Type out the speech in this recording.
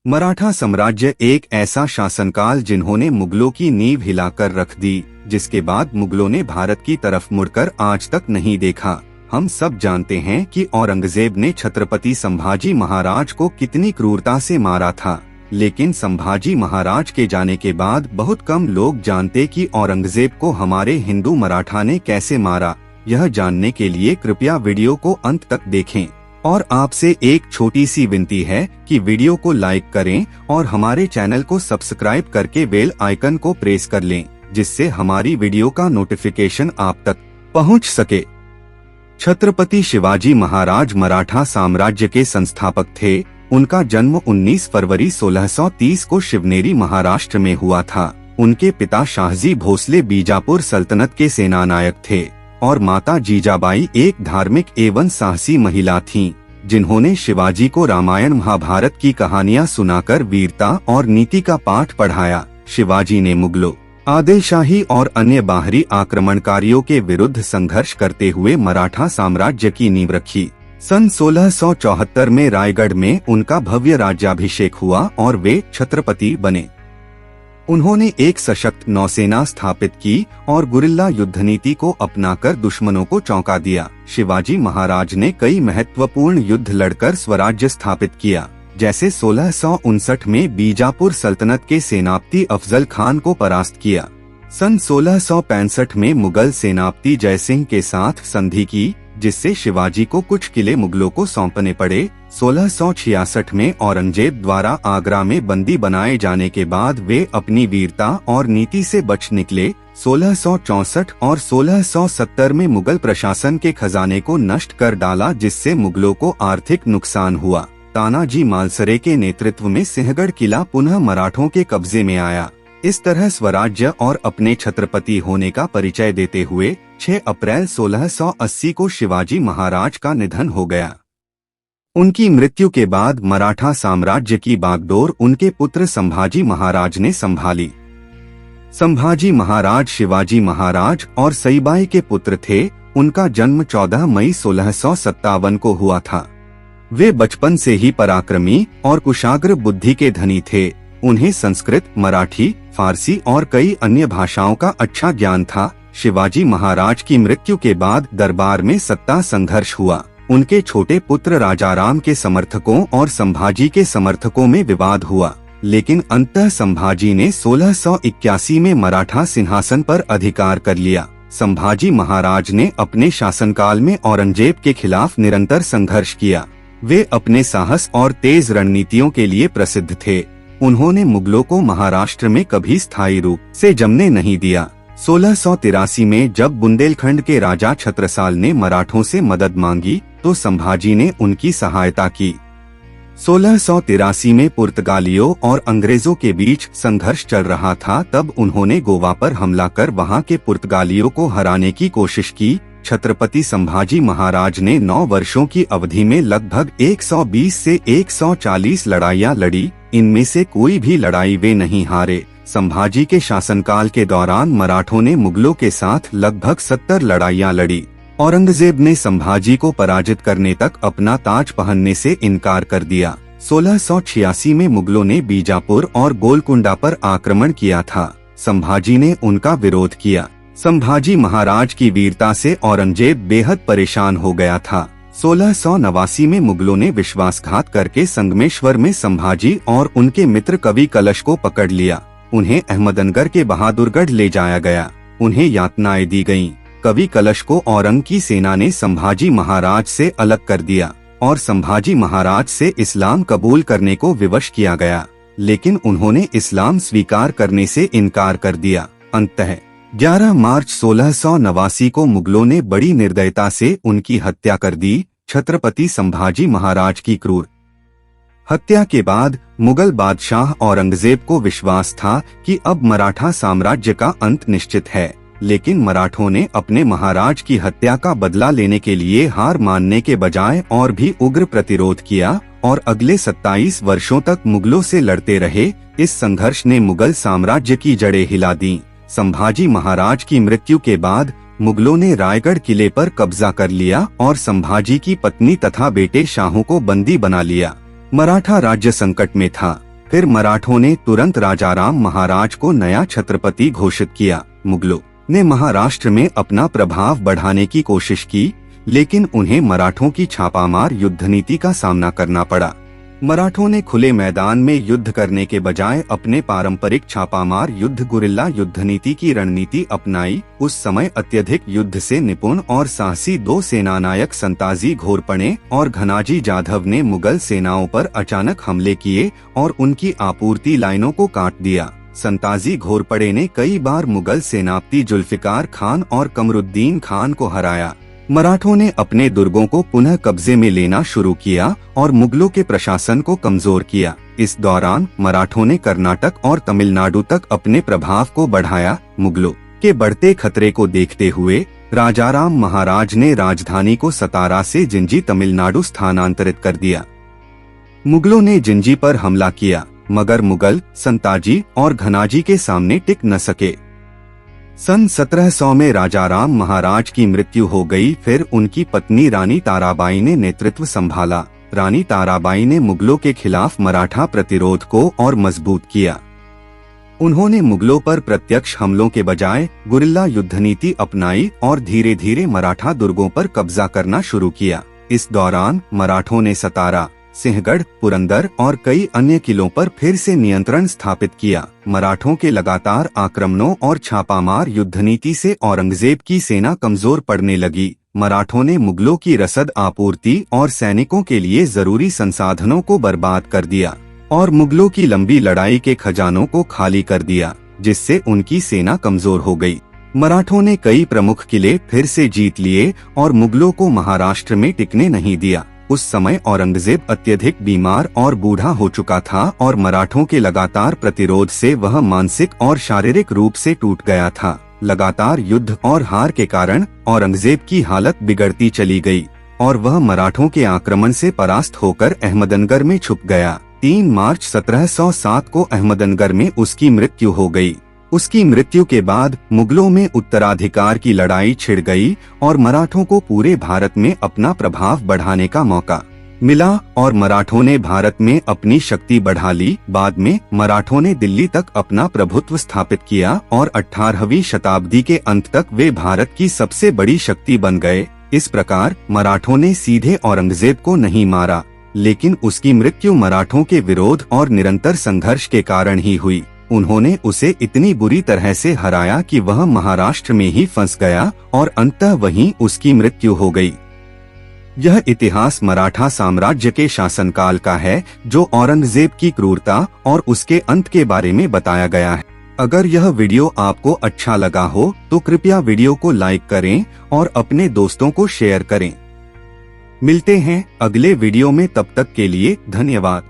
मराठा साम्राज्य एक ऐसा शासनकाल जिन्होंने मुगलों की नींव हिलाकर रख दी, जिसके बाद मुगलों ने भारत की तरफ मुड़कर आज तक नहीं देखा। हम सब जानते हैं कि औरंगजेब ने छत्रपति संभाजी महाराज को कितनी क्रूरता से मारा था, लेकिन संभाजी महाराज के जाने के बाद बहुत कम लोग जानते कि औरंगजेब को हमारे हिंदू मराठा ने कैसे मारा। यह जानने के लिए कृपया वीडियो को अंत तक देखें और आपसे एक छोटी सी विनती है कि वीडियो को लाइक करें और हमारे चैनल को सब्सक्राइब करके बेल आइकन को प्रेस कर लें, जिससे हमारी वीडियो का नोटिफिकेशन आप तक पहुंच सके। छत्रपति शिवाजी महाराज मराठा साम्राज्य के संस्थापक थे। उनका जन्म 19 फरवरी 1630 को शिवनेरी महाराष्ट्र में हुआ था। उनके पिता शाहजी भोसले बीजापुर सल्तनत के सेनानायक थे और माता जीजाबाई एक धार्मिक एवं साहसी महिला थीं, जिन्होंने शिवाजी को रामायण महाभारत की कहानियां सुनाकर वीरता और नीति का पाठ पढ़ाया। शिवाजी ने मुगलों, आदिलशाही और अन्य बाहरी आक्रमणकारियों के विरुद्ध संघर्ष करते हुए मराठा साम्राज्य की नींव रखी। सन 1674 में रायगढ़ में उनका भव्य राज्याभिषेक हुआ और वे छत्रपति बने। उन्होंने एक सशक्त नौसेना स्थापित की और गुरिल्ला युद्ध नीति को अपनाकर दुश्मनों को चौंका दिया। शिवाजी महाराज ने कई महत्वपूर्ण युद्ध लड़कर स्वराज्य स्थापित किया, जैसे 1659 में बीजापुर सल्तनत के सेनापति अफजल खान को परास्त किया। सन 1665 में मुगल सेनापति जयसिंह के साथ संधि की, जिससे शिवाजी को कुछ किले मुगलों को सौंपने पड़े। 1666 में औरंगजेब द्वारा आगरा में बंदी बनाए जाने के बाद वे अपनी वीरता और नीति से बच निकले। 1664 और 1670 में मुगल प्रशासन के खजाने को नष्ट कर डाला, जिससे मुगलों को आर्थिक नुकसान हुआ। तानाजी मालसरे के नेतृत्व में सिंहगढ़ किला पुनः मराठों के कब्जे में आया। इस तरह स्वराज्य और अपने छत्रपति होने का परिचय देते हुए 6 अप्रैल 1680 को शिवाजी महाराज का निधन हो गया। उनकी मृत्यु के बाद मराठा साम्राज्य की बागडोर उनके पुत्र संभाजी महाराज ने संभाली। संभाजी महाराज शिवाजी महाराज और सईबाई के पुत्र थे। उनका जन्म 14 मई 1657 को हुआ था। वे बचपन से ही पराक्रमी और कुशाग्र बुद्धि के धनी थे। उन्हें संस्कृत, मराठी, फारसी और कई अन्य भाषाओं का अच्छा ज्ञान था। शिवाजी महाराज की मृत्यु के बाद दरबार में सत्ता संघर्ष हुआ। उनके छोटे पुत्र राजाराम के समर्थकों और संभाजी के समर्थकों में विवाद हुआ, लेकिन अंततः संभाजी ने 1681 में मराठा सिंहासन पर अधिकार कर लिया। संभाजी महाराज ने अपने शासनकाल में औरंगजेब के खिलाफ निरंतर संघर्ष किया। वे अपने साहस और तेज रणनीतियों के लिए प्रसिद्ध थे। उन्होंने मुगलों को महाराष्ट्र में कभी स्थायी रूप से जमने नहीं दिया। 1683 में जब बुंदेलखंड के राजा छत्रसाल ने मराठों से मदद मांगी, तो संभाजी ने उनकी सहायता की। 1683 में पुर्तगालियों और अंग्रेजों के बीच संघर्ष चल रहा था। तब उन्होंने गोवा पर हमला कर वहां के पुर्तगालियों को हराने की कोशिश की। छत्रपति संभाजी महाराज ने 9 वर्षों की अवधि में लगभग 120 से 140 लड़ाइयां लड़ी। इनमें से कोई भी लड़ाई वे नहीं हारे। संभाजी के शासनकाल के दौरान मराठों ने मुगलों के साथ लगभग 70 लड़ाइयां लड़ी। औरंगजेब ने संभाजी को पराजित करने तक अपना ताज पहनने से इनकार कर दिया। 1686 में मुगलों ने बीजापुर और गोलकुंडा पर आक्रमण किया था। संभाजी ने उनका विरोध किया। संभाजी महाराज की वीरता से औरंगजेब बेहद परेशान हो गया था। 1689 में मुगलों ने विश्वासघात करके संगमेश्वर में संभाजी और उनके मित्र कवि कलश को पकड़ लिया। उन्हें अहमदनगर के बहादुरगढ़ ले जाया गया। उन्हें यातनाएं दी गईं। कवि कलश को औरंग की सेना ने संभाजी महाराज से अलग कर दिया और संभाजी महाराज से इस्लाम कबूल करने को विवश किया गया, लेकिन उन्होंने इस्लाम स्वीकार करने से इनकार कर दिया। अंततः 11 मार्च 1689 को मुगलों ने बड़ी निर्दयता से उनकी हत्या कर दी। छत्रपति संभाजी महाराज की क्रूर हत्या के बाद मुगल बादशाह औरंगजेब को विश्वास था कि अब मराठा साम्राज्य का अंत निश्चित है, लेकिन मराठों ने अपने महाराज की हत्या का बदला लेने के लिए हार मानने के बजाय और भी उग्र प्रतिरोध किया और अगले 27 वर्षों तक मुगलों से लड़ते रहे। इस संघर्ष ने मुगल साम्राज्य की जड़ें हिला दी। संभाजी महाराज की मृत्यु के बाद मुगलों ने रायगढ़ किले पर कब्जा कर लिया और संभाजी की पत्नी तथा बेटे शाहों को बंदी बना लिया। मराठा राज्य संकट में था। फिर मराठों ने तुरंत राजाराम महाराज को नया छत्रपति घोषित किया। मुगलों ने महाराष्ट्र में अपना प्रभाव बढ़ाने की कोशिश की, लेकिन उन्हें मराठों की छापामार युद्ध नीति का सामना करना पड़ा। मराठों ने खुले मैदान में युद्ध करने के बजाय अपने पारंपरिक छापामार युद्ध गुरिल्ला युद्ध नीति की रणनीति अपनाई। उस समय अत्यधिक युद्ध से निपुण और साहसी दो सेनानायक संताजी घोरपड़े और घनाजी जाधव ने मुगल सेनाओं पर अचानक हमले किए और उनकी आपूर्ति लाइनों को काट दिया। संताजी घोरपड़े ने कई बार मुगल सेनापति जुल्फिकार खान और कमरुद्दीन खान को हराया। मराठों ने अपने दुर्गों को पुनः कब्जे में लेना शुरू किया और मुगलों के प्रशासन को कमजोर किया। इस दौरान मराठों ने कर्नाटक और तमिलनाडु तक अपने प्रभाव को बढ़ाया। मुगलों के बढ़ते खतरे को देखते हुए राजाराम महाराज ने राजधानी को सतारा से जिंजी तमिलनाडु स्थानांतरित कर दिया। मुगलों ने जिंजी पर हमला किया, मगर मुगल संताजी और घनाजी के सामने टिक न सके। सन 1700 में राजाराम महाराज की मृत्यु हो गई। फिर उनकी पत्नी रानी ताराबाई ने नेतृत्व संभाला। रानी ताराबाई ने मुगलों के खिलाफ मराठा प्रतिरोध को और मजबूत किया। उन्होंने मुगलों पर प्रत्यक्ष हमलों के बजाय गुरिल्ला युद्ध नीति अपनाई और धीरे धीरे मराठा दुर्गों पर कब्जा करना शुरू किया। इस दौरान मराठों ने सतारा, सिंहगढ़, पुरंदर और कई अन्य किलों पर फिर से नियंत्रण स्थापित किया। मराठों के लगातार आक्रमणों और छापामार युद्ध नीति से औरंगजेब की सेना कमजोर पड़ने लगी। मराठों ने मुगलों की रसद आपूर्ति और सैनिकों के लिए जरूरी संसाधनों को बर्बाद कर दिया और मुगलों की लंबी लड़ाई के खजानों को खाली कर दिया, जिससे उनकी सेना कमजोर हो गई। मराठों ने कई प्रमुख किले फिर से जीत लिए और मुगलों को महाराष्ट्र में टिकने नहीं दिया। उस समय औरंगजेब अत्यधिक बीमार और बूढ़ा हो चुका था और मराठों के लगातार प्रतिरोध से वह मानसिक और शारीरिक रूप से टूट गया था। लगातार युद्ध और हार के कारण औरंगजेब की हालत बिगड़ती चली गई और वह मराठों के आक्रमण से परास्त होकर अहमदनगर में छुप गया। 3 मार्च 1707 को अहमदनगर में उसकी मृत्यु हो गई। उसकी मृत्यु के बाद मुगलों में उत्तराधिकार की लड़ाई छिड़ गई और मराठों को पूरे भारत में अपना प्रभाव बढ़ाने का मौका मिला और मराठों ने भारत में अपनी शक्ति बढ़ा ली। बाद में मराठों ने दिल्ली तक अपना प्रभुत्व स्थापित किया और 18वीं शताब्दी के अंत तक वे भारत की सबसे बड़ी शक्ति बन गए। इस प्रकार मराठों ने सीधे औरंगजेब को नहीं मारा, लेकिन उसकी मृत्यु मराठों के विरोध और निरंतर संघर्ष के कारण ही हुई। उन्होंने उसे इतनी बुरी तरह से हराया कि वह महाराष्ट्र में ही फंस गया और अंततः वहीं उसकी मृत्यु हो गई। यह इतिहास मराठा साम्राज्य के शासनकाल का है, जो औरंगजेब की क्रूरता और उसके अंत के बारे में बताया गया है। अगर यह वीडियो आपको अच्छा लगा हो तो कृपया वीडियो को लाइक करें और अपने दोस्तों को शेयर करें। मिलते हैं अगले वीडियो में, तब तक के लिए धन्यवाद।